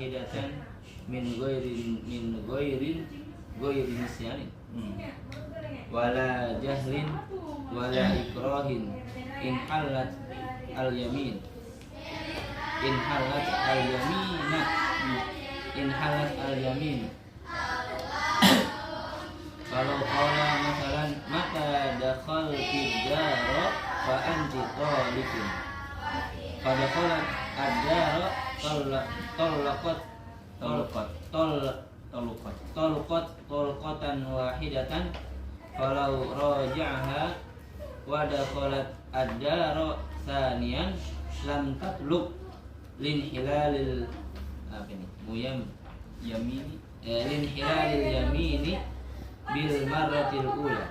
wahidatan min ghairin nisyanin wala jahlin wala ikrahin in halat al yamin kalau qala masalan mata dakhalti dara fa anti talikun pada qalat ad-dara talqatan wahidatan kalau raja'aha wa dakhalat ad-dara thaniyan lam tatlub lin hilalil yamini bil marratil ula.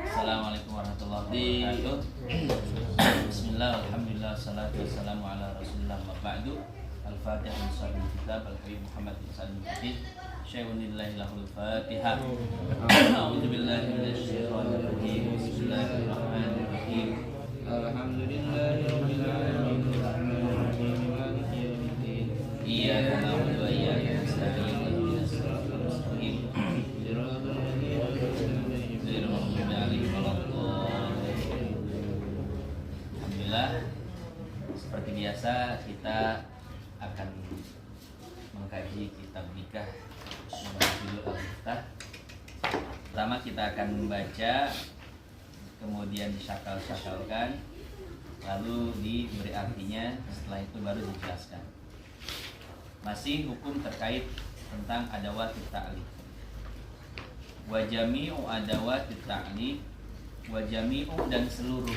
Assalamualaikum warahmatullahi wabarakatuh. Bismillah, alhamdulillah, salatu wassalamu ala rasulillah wa ba'du. Al-Fatihah min sahih kitab Al-Habib Muhammad bin Salim Muhammad Syai'un lillahi lahul Fatihah. A'udzu billahi minasy syaithanir rajim. Bismillahirrahmanirrahim. Alhamdulillahi rabbil alamin. Iyyaka na'budu wa iyyaka nasta'in. Ihdinas siratal mustaqim. Siratal ladzina an'amta 'alaihim ghairil Alhamdulillah, seperti biasa kita akan mengkaji kitab nikah berjudul Al-Miftah. Pertama kita akan membaca, kemudian disyakal-syakalkan, lalu diberi artinya, setelah itu baru dijelaskan. Masih hukum terkait tentang adawat ta'liq. Wa jami'u adawat ta'liq, wa jami'u dan seluruh.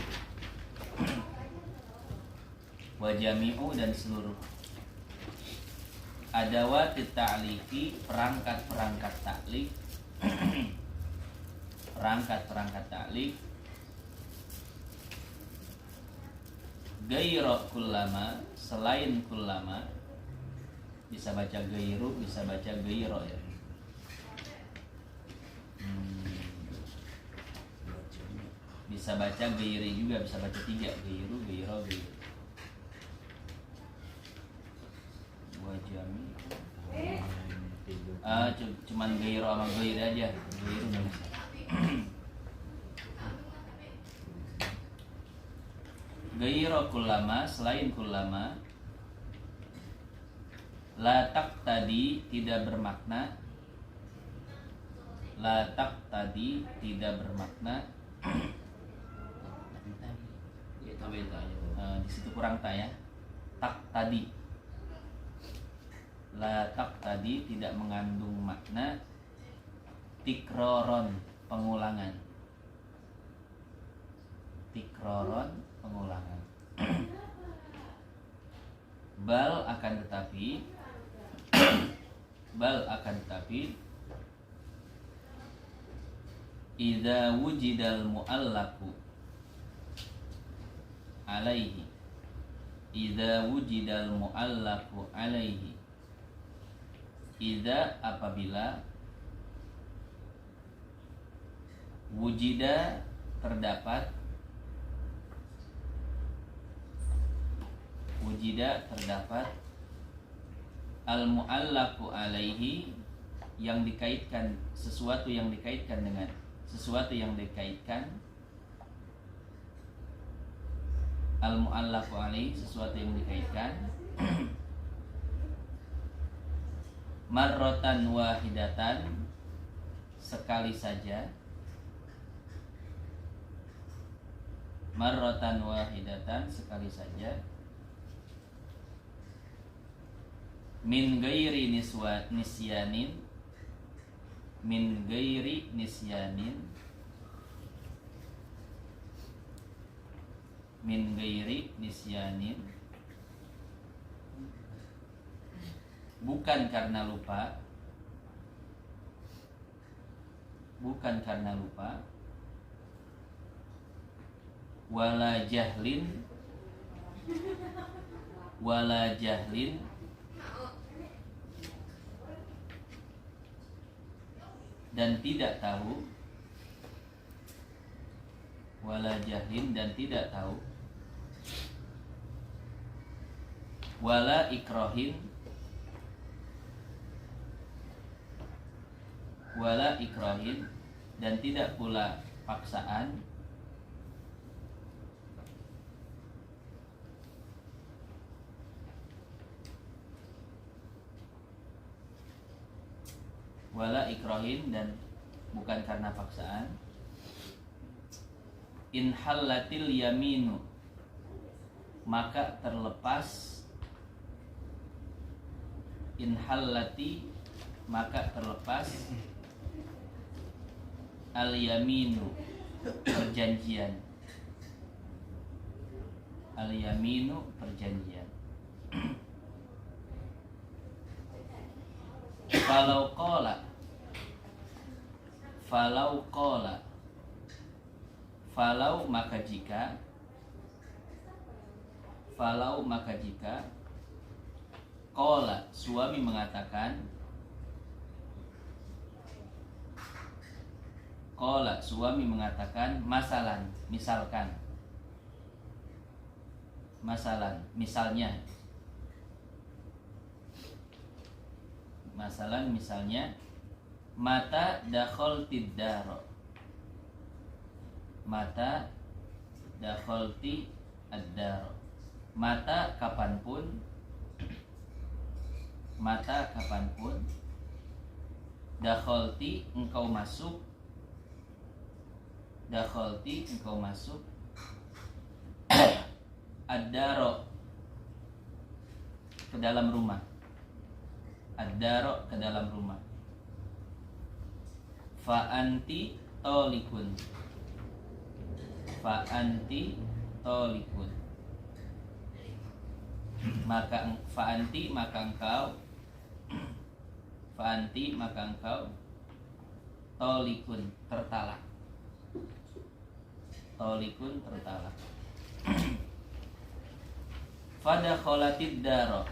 Wa jami'u dan seluruh adawat ta'liqi, perangkat-perangkat ta'liq. Perangkat-perangkat ta'liq gaira kullama, selain kullama. Bisa baca gairu, bisa baca gairo ya. Bisa baca gairi juga, bisa baca tiga, gairu, gairo, gairo. Wajami. Cuman gairo sama gairi aja. Gairu nggak bisa. Gairo kullama, selain kullama. Latak tadi tidak bermakna. Latak tadi tidak bermakna. Ya, tambahin tak aja. Di situ kurang tak ya. Tak tadi. Latak tadi tidak mengandung makna. Tikroron, pengulangan. Tikroron, pengulangan. Bal akan tetapi idza wujidal mu'allaqu alaihi, idza wujidal mu'allaqu alaihi, idza apabila wujida terdapat, wujida terdapat al-mu'allaqu alaihi, yang dikaitkan, sesuatu yang dikaitkan dengan sesuatu yang dikaitkan, al-mu'allaqu alaihi, sesuatu yang dikaitkan, marrotan wahidatan, sekali saja, marrotan wahidatan, sekali saja, min ghairi nisyanin, min ghairi nisyanin, min ghairi nisyanin, bukan karena lupa, bukan karena lupa, wala jahlin, wala jahlin, dan tidak tahu, wala jahlin, dan tidak tahu, wala ikrahin dan tidak pula paksaan wala ikrahin dan bukan karena paksaan. In halatil yaminu, maka terlepas. In halati, maka terlepas. Al yaminu, perjanjian. Al yaminu, perjanjian. Falau qala, falau maka jika qala suami mengatakan, masalan, misalnya mata dakhaltid daro, mata dakhalti ad-daro, mata kapanpun dakhalti engkau masuk ad-daro, ke dalam rumah. Ad-daro, ke dalam rumah. Fa anti tolikun, maka engkau tolikun, tertalak. Fadakhalatid daro,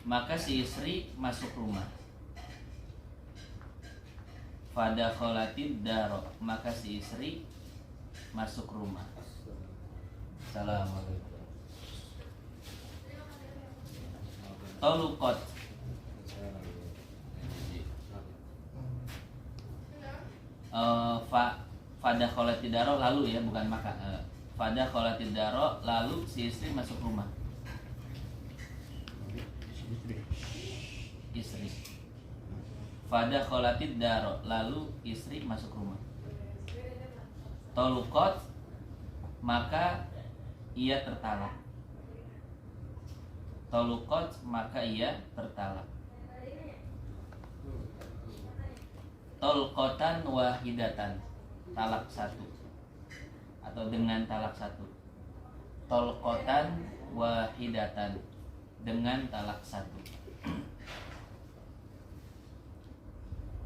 maka si istri masuk rumah. Fadakhalatid daro, maka si istri masuk rumah. Assalamualaikum. Tolukot, fadakhalatid daro lalu ya, bukan maka. Fadakhalatid daro, lalu si istri masuk rumah. Istri. Fadakhalatid daro, lalu istri masuk rumah. Tolukot, maka ia tertalak. Tolkotan wahidatan, talak satu, atau dengan talak satu. Tolkotan wahidatan, dengan talak satu.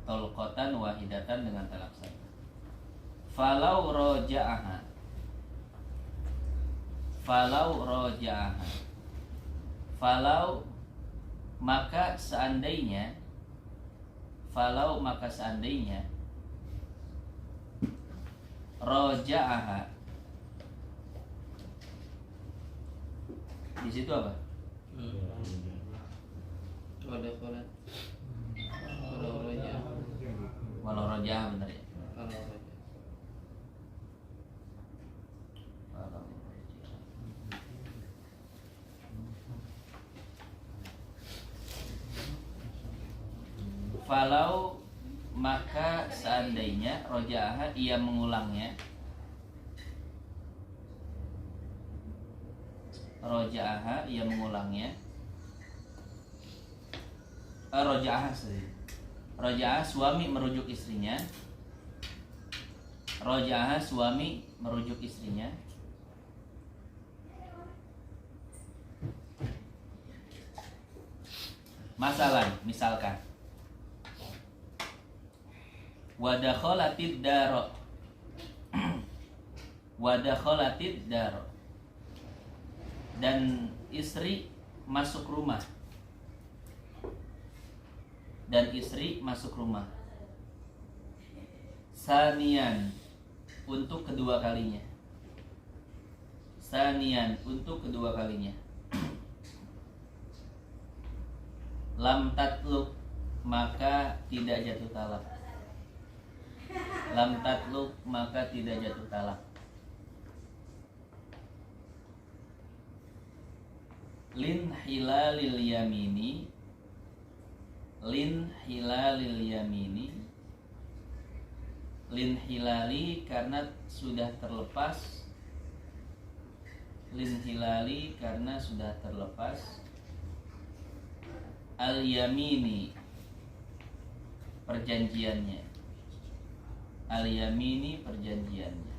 Tolkotan wahidatan, dengan talak satu. Falau roja'aha, falau maka seandainya roja'aha, di situ apa? Walau roja'aha, benar ya? Falau maka seandainya roja'aha, ia mengulangnya. Roja'aha, ia mengulangnya. Roja'aha suami merujuk istrinya. Roja'aha suami merujuk istrinya. Masalan, misalkan wadakhalatid daro, dan istri masuk rumah. Sanian, untuk kedua kalinya. Sanian untuk kedua kalinya. Lam tatluk maka tidak jatuh talak. Lam tatluk maka tidak jatuh talak. Lin hilalil yamini. Lin hilalil yamini. Lin hilali karena sudah terlepas. Lin hilali karena sudah terlepas. Al yamini perjanjiannya. Al yamini perjanjiannya.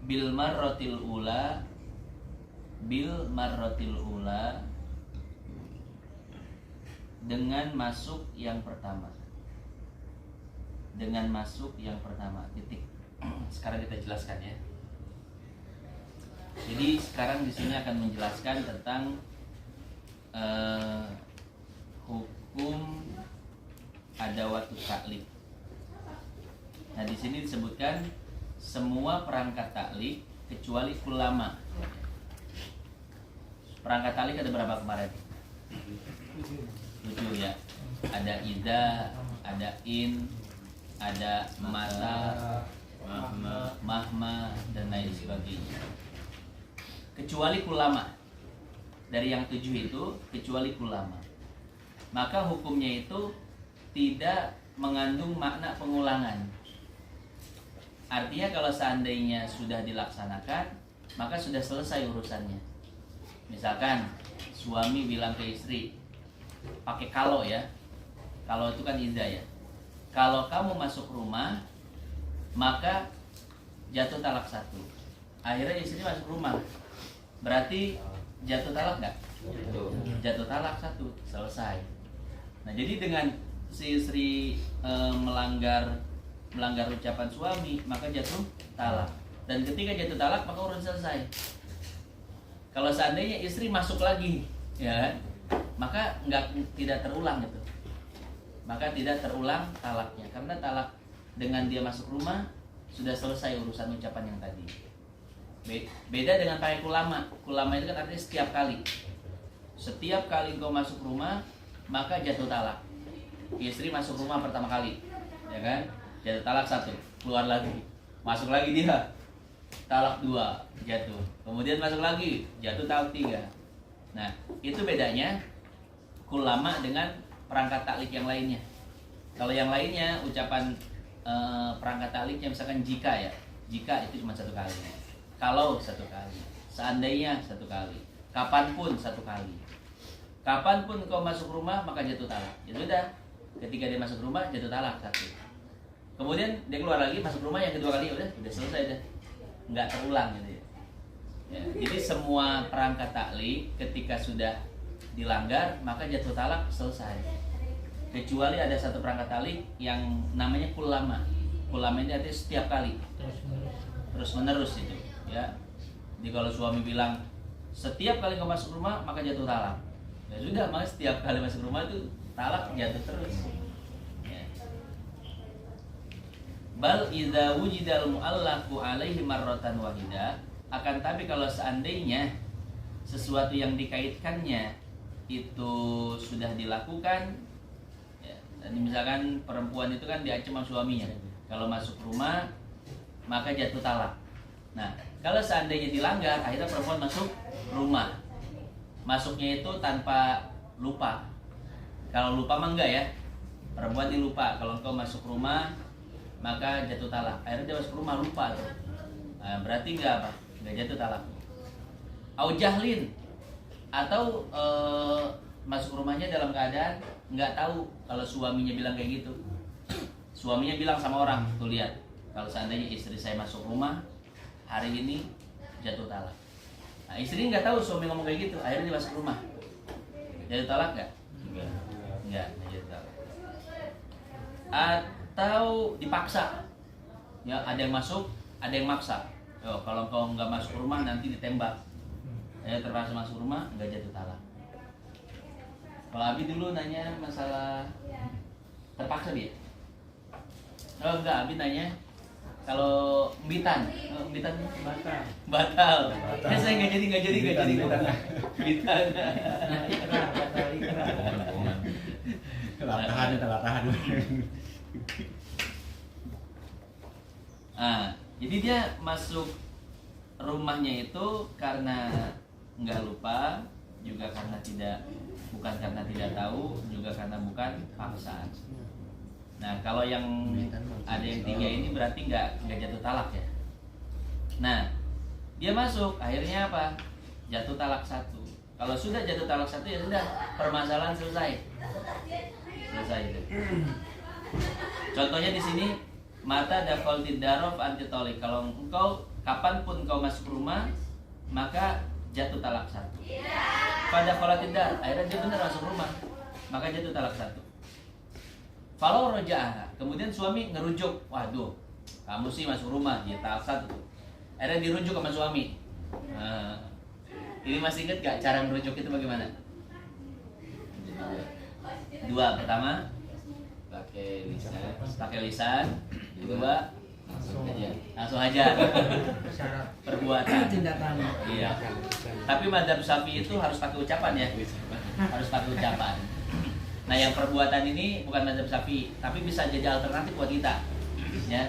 Bil marratil ula. Bil marratil ula, dengan masuk yang pertama. Dengan masuk yang pertama. Titik. Sekarang kita jelaskan ya. Jadi sekarang di sini akan menjelaskan tentang hukum adawatut taklif. Nah, di sini disebutkan semua perangkat taklif kecuali ulama. Perangkat taklif ada berapa kemarin? 7 ya. Ada ida, ada in, ada mata, mahma dan lain sebagainya. Kecuali ulama. Dari yang 7 itu kecuali ulama. Maka hukumnya itu tidak mengandung makna pengulangan. Artinya kalau seandainya sudah dilaksanakan, maka sudah selesai urusannya. Misalkan suami bilang ke istri, pakai kalau ya. Kalau itu kan ida ya. Kalau kamu masuk rumah, maka jatuh talak 1. Akhirnya istri masuk rumah. Berarti jatuh talak nggak? Jatuh talak 1, selesai. Nah, jadi dengan si istri melanggar ucapan suami, maka jatuh talak. Dan ketika jatuh talak, maka urusan selesai. Kalau seandainya istri masuk lagi, ya kan, maka tidak terulang gitu. Maka tidak terulang talaknya, karena talak dengan dia masuk rumah sudah selesai urusan ucapan yang tadi. Beda dengan pakai kulama. Kulama itu kan artinya setiap kali. Setiap kali kau masuk rumah, maka jatuh talak. Istri masuk rumah pertama kali, ya kan, jatuh talak 1, keluar lagi, masuk lagi dia, talak 2, jatuh. Kemudian masuk lagi, jatuh talak 3. Nah, itu bedanya kulama dengan perangkat taklif yang lainnya. Kalau yang lainnya ucapan perangkat taklifnya misalkan jika ya, jika itu cuma 1 kali, kalau 1 kali, seandainya 1 kali, kapanpun 1 kali. Kapanpun kau masuk rumah maka jatuh talak. Ya sudah, ketika dia masuk rumah jatuh talak 1. Kemudian dia keluar lagi masuk rumah yang kedua kali, udah selesai deh, nggak terulang gitu ya. Ya, jadi semua perangkat taklif ketika sudah dilanggar maka jatuh talak selesai. Kecuali ada 1 perangkat taklif yang namanya kulama. Kulama ini artinya setiap kali, terus menerus itu. Ya, jadi kalau suami bilang setiap kali kau masuk rumah maka jatuh talak, ya sudah, maka setiap kali masuk rumah itu talak jatuh terus. Ya. Bal idza wujidal mu'allaqu alaihi marratan wahidah, akan tapi kalau seandainya sesuatu yang dikaitkannya itu sudah dilakukan, ya, dan misalkan perempuan itu kan diancam sama suaminya, kalau masuk rumah maka jatuh talak. Nah, kalau seandainya dilanggar, akhirnya perempuan masuk rumah, masuknya itu tanpa lupa. Kalau lupa mah enggak ya, perempuan ini lupa kalau engkau masuk rumah maka jatuh talak. Akhirnya dia masuk rumah lupa tuh. Nah, berarti enggak apa? Enggak jatuh talak. Au jahlin, atau masuk rumahnya dalam keadaan enggak tahu kalau suaminya bilang kayak gitu. Suaminya bilang sama orang, tuh lihat, kalau seandainya istri saya masuk rumah hari ini jatuh talak. Nah, istri nggak tahu suami ngomong kayak gitu, akhirnya dia masuk rumah, jatuh talak nggak? Enggak jatuh talak. Atau dipaksa, ya, ada yang masuk, ada yang maksa. Yo, kalau kau nggak masuk rumah nanti ditembak. Ya, terpaksa masuk rumah, nggak jatuh talak. Kalau Abi dulu nanya masalah terpaksa dia. Oh enggak, Abi nanya kalau mbitan batal. Ya saya nggak jadi. Mbitan. Kelatahan. Jadi dia masuk rumahnya itu karena nggak lupa, juga bukan karena tidak tahu, juga karena bukan paksaan. Nah, kalau yang ada yang 3 ini berarti nggak jatuh talak ya. Nah, dia masuk, akhirnya apa? Jatuh talak 1. Kalau sudah jatuh talak 1 ya sudah, permasalahan selesai itu. Contohnya di sini, mata dakol tidarof antitolik. Kalau engkau kapanpun engkau masuk rumah, maka jatuh talak 1. Pada kalau tidak, akhirnya dia benar masuk rumah, maka jatuh talak 1. Kalau rojaah, kemudian suami ngerujuk, waduh, kamu sih masuk rumah, dia talak 1. Akhirnya dirujuk sama suami. Nah, ini masih ingat gak cara merujuk itu bagaimana? 2. Pertama, pakai lisan. 2, langsung aja. Perbuatan. Iya. Tapi mazhab Syafi'i itu harus pakai ucapan ya. Harus pakai ucapan. Nah, yang perbuatan ini bukan mazhab Syafi'i, tapi bisa jadi alternatif buat kita. Ya.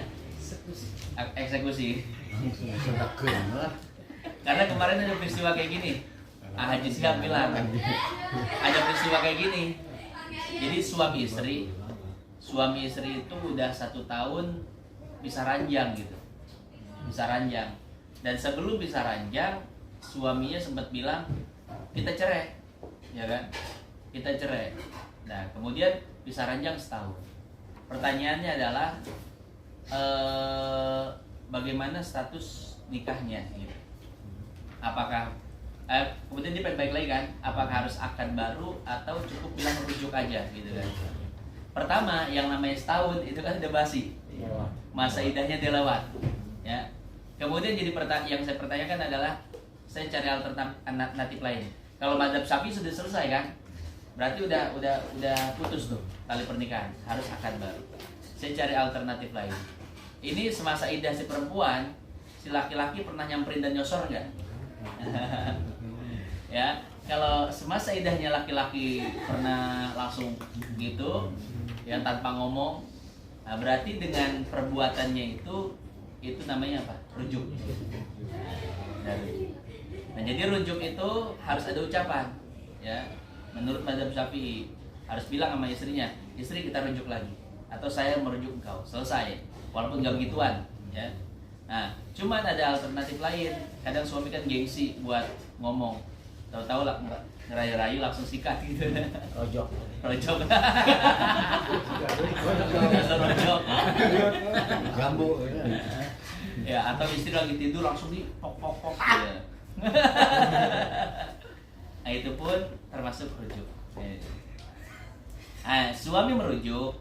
Eksekusi. Karena kemarin ada peristiwa kayak gini. Haji Siap bilang ada peristiwa kayak gini. Jadi suami istri itu udah 1 tahun bisa ranjang gitu. Bisa ranjang. Dan sebelum bisa ranjang, suaminya sempat bilang, kita cerai. Ya kan? Kita cerai. Nah, kemudian bisa ranjang setahun. Pertanyaannya adalah bagaimana status nikahnya gitu. Apakah kemudian dia baik lagi kan, apakah harus akad baru atau cukup bilang rujuk aja gitu kan. Pertama, yang namanya setahun itu kan udah basi, masa idahnya dia lewat ya. Kemudian jadi yang saya pertanyakan adalah, saya cari alternatif lain. Kalau mazhab Syafi'i sudah selesai kan, berarti udah putus tuh tali pernikahan, harus akad baru. Saya cari alternatif lain. Ini semasa idah si perempuan, si laki-laki pernah nyamperin dan nyosor nggak? Ya, kalau semasa idahnya laki-laki pernah langsung gitu, yang tanpa ngomong, nah berarti dengan perbuatannya itu namanya apa? Rujuk. Nah, jadi rujuk itu harus ada ucapan, ya. Menurut mazhab Syafi'i harus bilang sama istrinya, istri kita rujuk lagi, atau saya merujuk engkau, selesai. Walaupun nggak begituan, ya. Nah, cuman ada alternatif lain. Kadang suami kan gengsi buat ngomong, tahu-tahu lah ngerayu-rayu langsung sikat gitu. Rojok. Gambu. Ya, atau istri lagi tidur langsung di pok. Ya. Nah, itu pun termasuk rujuk. Nah, suami merujuk,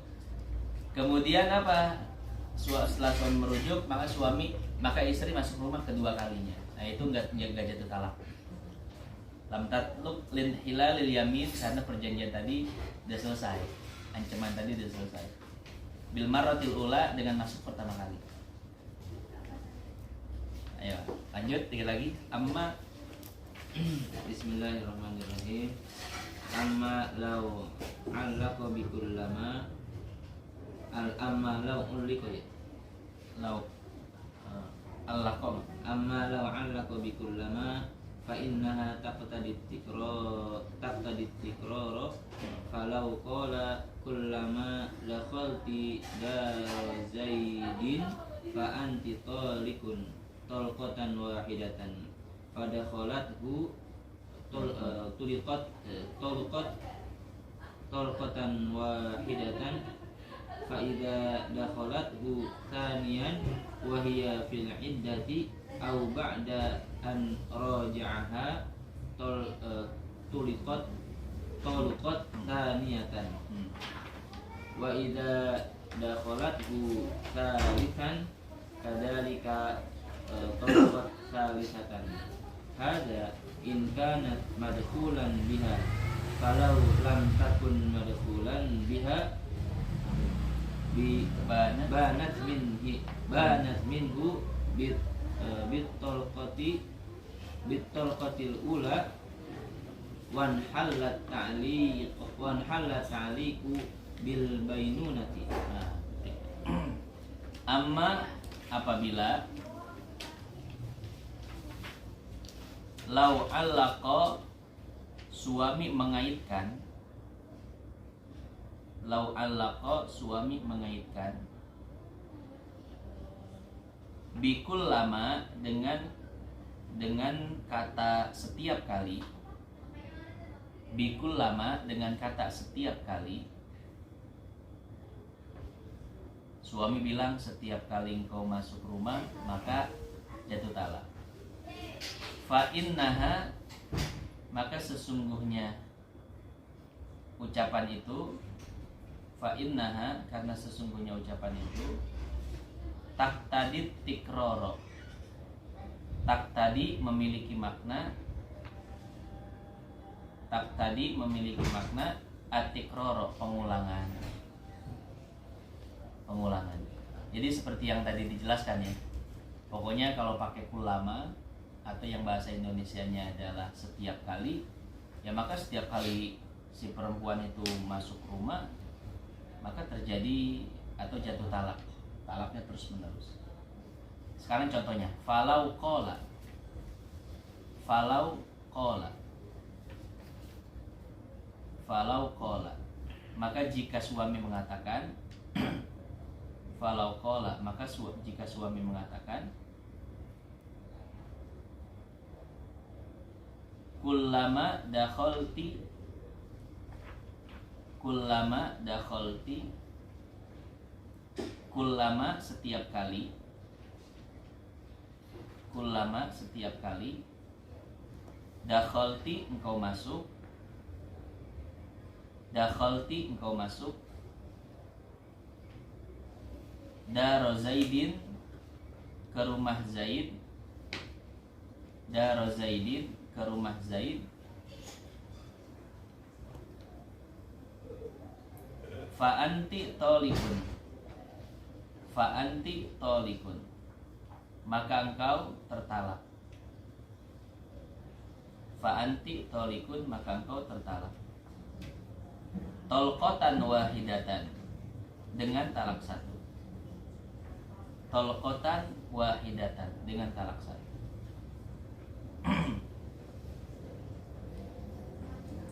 kemudian apa? Setelah suami merujuk, maka istri masuk rumah kedua kalinya. Nah, itu nggak jatuh talak. Lam tatluk lin hilalil yamin, karena perjanjian tadi udah selesai, ancaman tadi udah selesai. Bil marratil ula, dengan masuk pertama kali. Ayo lanjut, 3 lagi. Amma Bismillahirrahmanirrahim. Amma law allaqa bikullama amma law ulliqa ya. Law allaqa amma law allaqa bikullama fa innaha taqtadi tikrar falau qala kullama dakhalti dar zaidin fa anti talikun talqatan wahidatan pada kholathu talqatan wahidatan fa idza dakhalathu thaniyan wa hiya fil iddati aw ba'da an raja'aha talqat thaniyatan wa idza dakhalathu thalithan kadzalika talqat thalithatan. Hada in kanat madkhulan biha falau lam takun madkhulan biha bi banat minhu bit talqatil ula wan halat ta'liqu bil bainunati. Amma apabila lau allaqa suami mengaitkan, lau allaqa suami mengaitkan bikul lama dengan kata setiap kali, bikul lama dengan kata setiap kali. Suami bilang setiap kali engkau masuk rumah maka jatuh talak. Fa innaha, maka sesungguhnya ucapan itu, fa innaha, karena sesungguhnya ucapan itu taktadi tikroro, taktadi memiliki makna, taktadi memiliki makna atikroro, pengulangan. Jadi seperti yang tadi dijelaskan ya, pokoknya kalau pakai kulama atau yang bahasa Indonesianya adalah setiap kali, ya maka setiap kali si perempuan itu masuk rumah maka terjadi atau jatuh talak, talaknya terus menerus. Sekarang contohnya, falau qala, maka jika suami mengatakan falau qala, maka jika suami mengatakan kullama dakhalti kullama setiap kali dakhalti engkau masuk daro Zaidin, ke rumah Zaid, daro Zaidin, ke rumah Zaid, fa anti tolikun, maka engkau tertalak. Fa anti tolikun, maka engkau tertalak. Tolqotan wahidatan, dengan talak satu. Tolqotan wahidatan, dengan talak satu.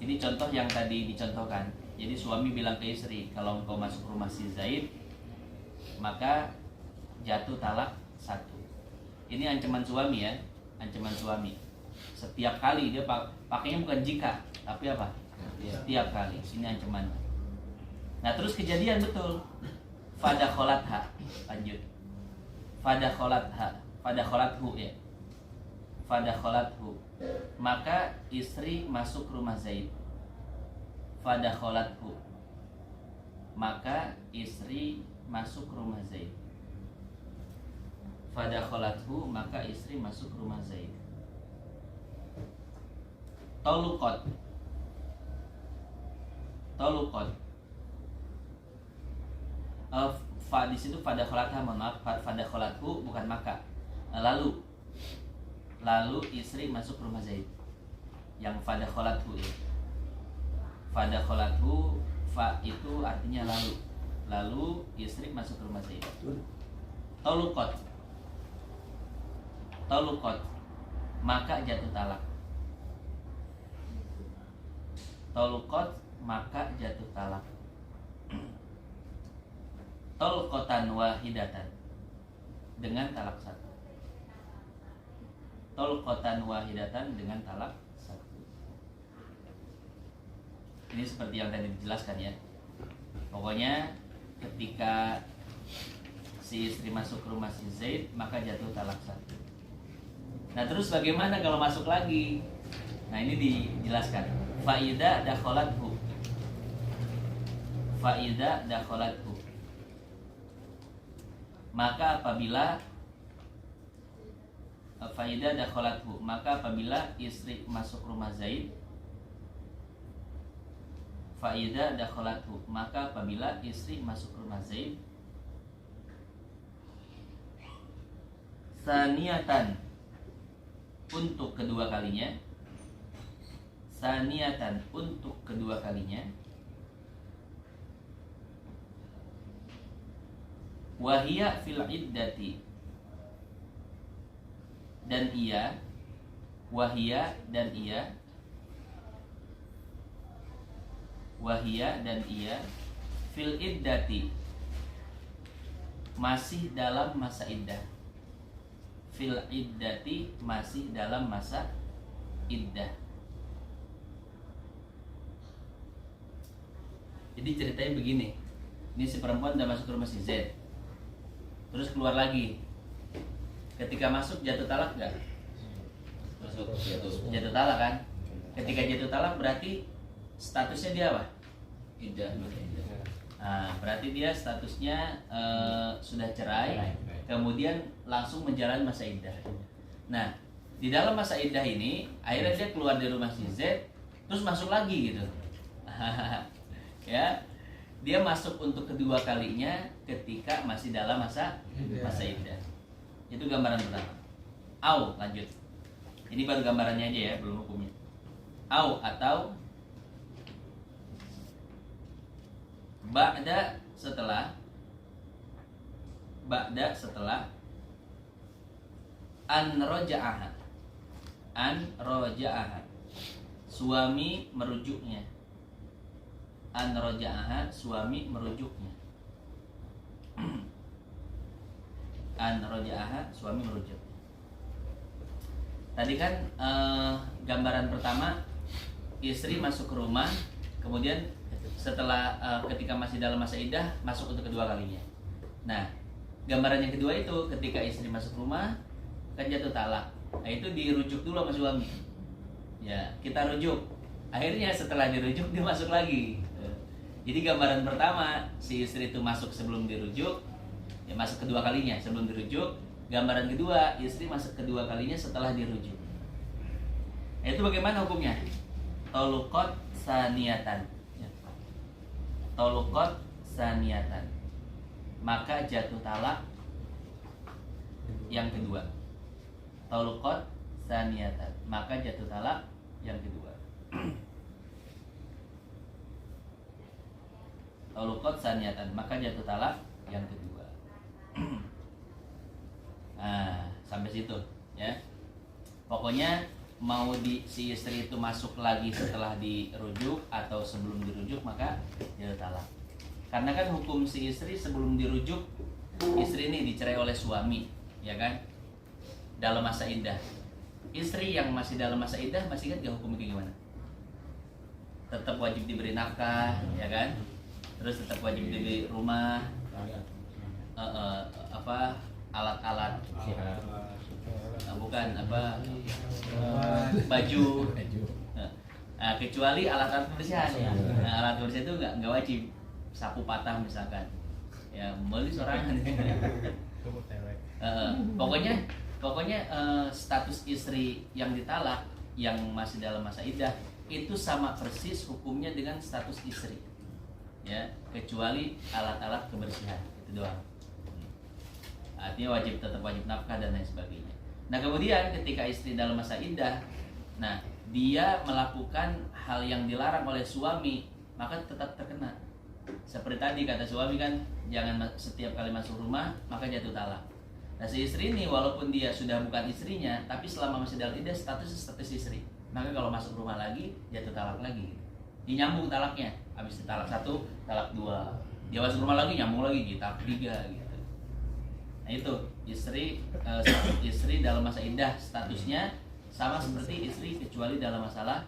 Ini contoh yang tadi dicontohkan. Jadi suami bilang ke istri, kalau engkau masuk rumah si Zaid maka jatuh talak satu. Ini ancaman suami ya, ancaman suami. Setiap kali dia pakainya bukan jika, tapi apa? Setiap kali. Ini ancamannya. Nah terus kejadian betul. Fadakholatha, lanjut. Fadakholathu ya. Fadakholathu, maka istri masuk rumah Zaid. Fadakholathu, maka istri masuk rumah Zaid. Fadakholathu, maka istri masuk rumah Zaid. Tolukot, di situ fadakholatha, mohon maaf, fadakholathu bukan maka. Lalu istri masuk rumah Zaid. Yang fadakholathu ya. Fadakholathu, fa itu artinya lalu. Lalu istri masuk rumah Zaid. Tolukot, maka jatuh talak. Tolukot, maka jatuh talak. Tolkotan wahidatan, dengan talak satu. Tolkotan wahidatan, dengan talak satu. Ini seperti yang tadi dijelaskan ya. Pokoknya ketika si istri masuk ke rumah si Zaid maka jatuh talak satu. Nah terus bagaimana kalau masuk lagi? Nah ini dijelaskan. Faida dakholathu, maka apabila maka apabila istri masuk rumah Zaid, Faida dakhalathu, maka apabila istri masuk rumah Zaid saniatan, untuk kedua kalinya, saniatan, untuk kedua kalinya, wahia fil iddati, dan ia, wahia dan ia, wahia dan ia, fil iddati, masih dalam masa iddah, fil iddati, masih dalam masa iddah. Jadi ceritanya begini, ini si perempuan udah masuk ke rumah si Z, terus keluar lagi. Ketika masuk jatuh talak nggak? Masuk Jatuh talak kan? Ketika jatuh talak berarti statusnya dia apa? iddah. Nah, berarti dia statusnya sudah cerai, kemudian langsung menjalani masa iddah. Nah, di dalam masa iddah ini akhirnya dia keluar dari rumah si Z, terus masuk lagi gitu. Ya, dia masuk untuk kedua kalinya ketika masih dalam masa iddah. Itu gambaran pertama. Au, lanjut. Ini baru gambarannya aja ya, belum hukumnya. Au atau ba'da, setelah an roja'aha, suami merujuknya, an roja'aha, suami merujuknya. An roja'aha, suami merujuk. Tadi kan gambaran pertama, istri masuk ke rumah, kemudian setelah ketika masih dalam masa iddah masuk untuk kedua kalinya. Nah, gambaran yang kedua itu ketika istri masuk rumah kan jatuh talak. Nah, itu dirujuk dulu sama suami. Ya, kita rujuk. Akhirnya setelah dirujuk dia masuk lagi. Jadi gambaran pertama si istri itu masuk sebelum dirujuk, ya masuk kedua kalinya sebelum dirujuk. Gambaran kedua, istri masuk kedua kalinya setelah dirujuk. Nah, itu bagaimana hukumnya? Tolukot saniatan. Tolukot saniatan, maka jatuh talak yang kedua. Tolukot saniatan, maka jatuh talak yang kedua. Tolukot saniatan, maka jatuh talak yang kedua. Nah, sampai situ ya. Pokoknya mau si istri itu masuk lagi setelah dirujuk atau sebelum dirujuk maka jatuh talak. Karena kan hukum si istri sebelum dirujuk, istri ini dicerai oleh suami, ya kan? Dalam masa iddah. Istri yang masih dalam masa iddah masih ingat gak hukumnya kayak gimana? Tetap wajib diberi nafkah, ya kan? Terus tetap wajib diberi rumah, alat-alat, bukan baju. Nah, kecuali alat-alat kebersihan. Nah, alat kebersihan itu nggak wajib. Sapu patah misalkan, ya beli sorangan. Pokoknya status istri yang ditalak yang masih dalam masa iddah itu sama persis hukumnya dengan status istri, ya, kecuali alat-alat kebersihan itu doang. Artinya tetap wajib nafkah dan lain sebagainya. Nah, kemudian ketika istri dalam masa iddah, nah dia melakukan hal yang dilarang oleh suami, maka tetap terkena. Seperti tadi kata suami kan, jangan setiap kali masuk rumah maka jatuh talak. Nah, si istri ini walaupun dia sudah bukan istrinya, tapi selama masih dalam iddah status istri. Maka kalau masuk rumah lagi jatuh talak lagi. Dinyambung talaknya. Habis talak 1, talak 2. Dia masuk rumah lagi nyambung lagi talak 3 gitu. Nah, itu istri dalam masa iddah statusnya sama seperti istri kecuali dalam masalah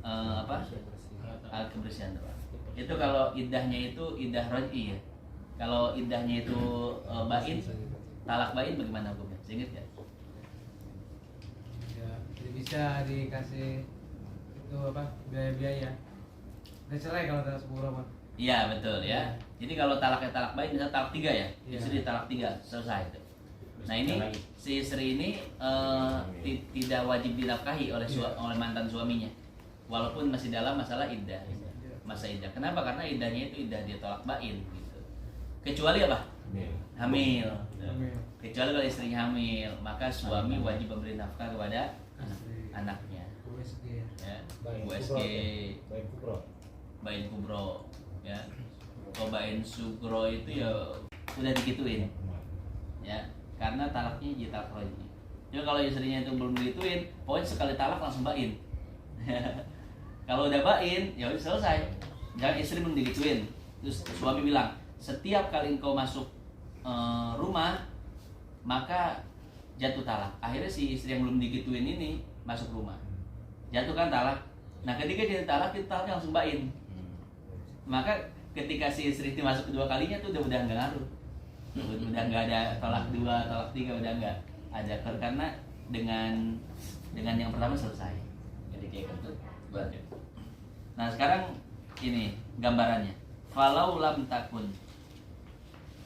alat kebersihan doang. Itu kalau iddahnya itu iddah raj'i ya. Kalau iddahnya itu bain, talak bain bagaimana hukumnya? Ingat ya? Ya, bisa dikasih itu biaya-biaya. Udah cerai kalau talak 10 mah. Iya betul ya. Jadi kalau talaknya talak bain misalnya talak 3 ya, istri talak 3 selesai itu. Nah, ini si istri ini tidak wajib dinafkahi oleh mantan suaminya, walaupun masih dalam masalah iddah. masa iddah. Kenapa? Karena iddahnya itu iddah dia tolak bain gitu. Kecuali apa? Hamil. Hamil. Kecuali kalau istrinya hamil, maka suami wajib memberi nafkah kepada anaknya. USG. Ya. USG, bain kubro, ya. Kalau bain sugro itu ya udah digituin. Ya, karena talaknya jadi talak raj'i. Jadi kalau istrinya itu belum digituin, pokoknya sekali talak langsung bain. Kalau udah bain, ya udah selesai. Jangan istri belum digituin. Terus suami bilang, setiap kali engkau masuk rumah, maka jatuh talak. Akhirnya si istri yang belum digituin ini masuk rumah, jatuh kan talak. Nah ketika jadi talak, itu talaknya langsung bain. Maka ketika si istri itu masuk kedua kalinya tuh udah nggak ngaruh. Udah nggak ada talak 2, talak 3, udah nggak ada, karena dengan yang pertama selesai. Jadi kayak gitu. Nah sekarang ini gambarannya. Falau lam takun.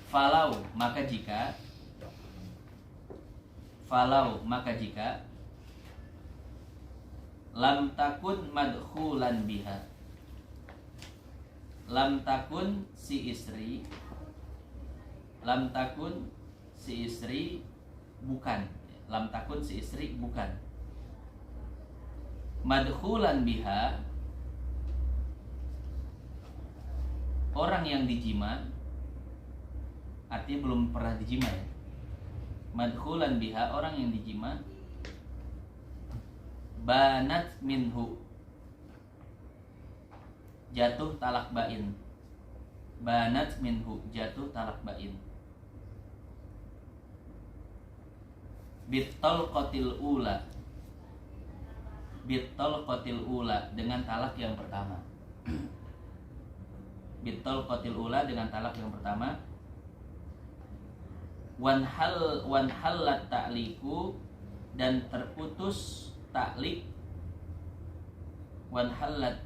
Falau maka jika. Falau maka jika. Lam takun madkhulan biha. Lam takun si istri. Lam takun si istri bukan. Lam takun si istri bukan. Madkhulan biha, orang yang dijima, artinya belum pernah dijima ya. Madkhulan biha, orang yang dijima. Banat minhu, jatuh talak bain. Banat minhu, jatuh talak bain. Bitol qatil ula, bitol qatil ula, dengan talak yang pertama. Bitol qatil ula, dengan talak yang pertama. Wanhallat ta'liku, dan terputus taklik. Wanhallat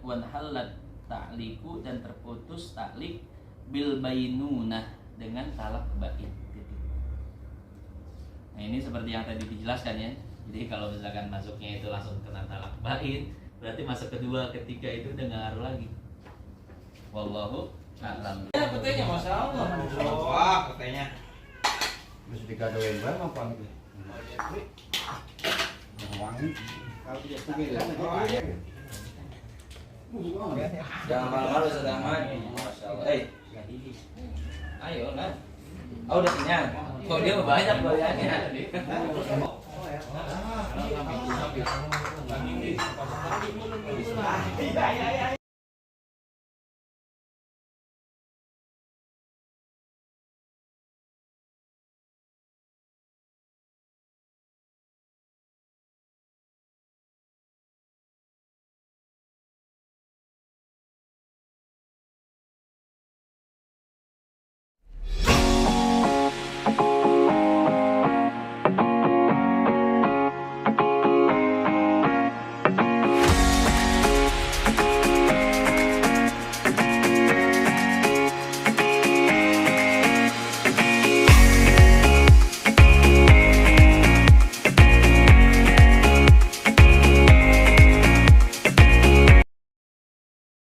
ta'liku, dan terputus taklik. Bil bainunah, dengan talak bain. Nah ini seperti yang tadi dijelaskan ya. Jadi kalau misalkan masuknya itu langsung kena talak bain, berarti masuk kedua, ketiga itu udah nggak ngaruh lagi. Wallahu a'lam. Ya petenya Masya Allah. Wah petenya. Mesti digadoin bareng apa gitu? Wangi. Jangan malu-malu sedang main. Masya Allah. Ayo lah. Oh udah kenyang. Kok dia banyak banyak.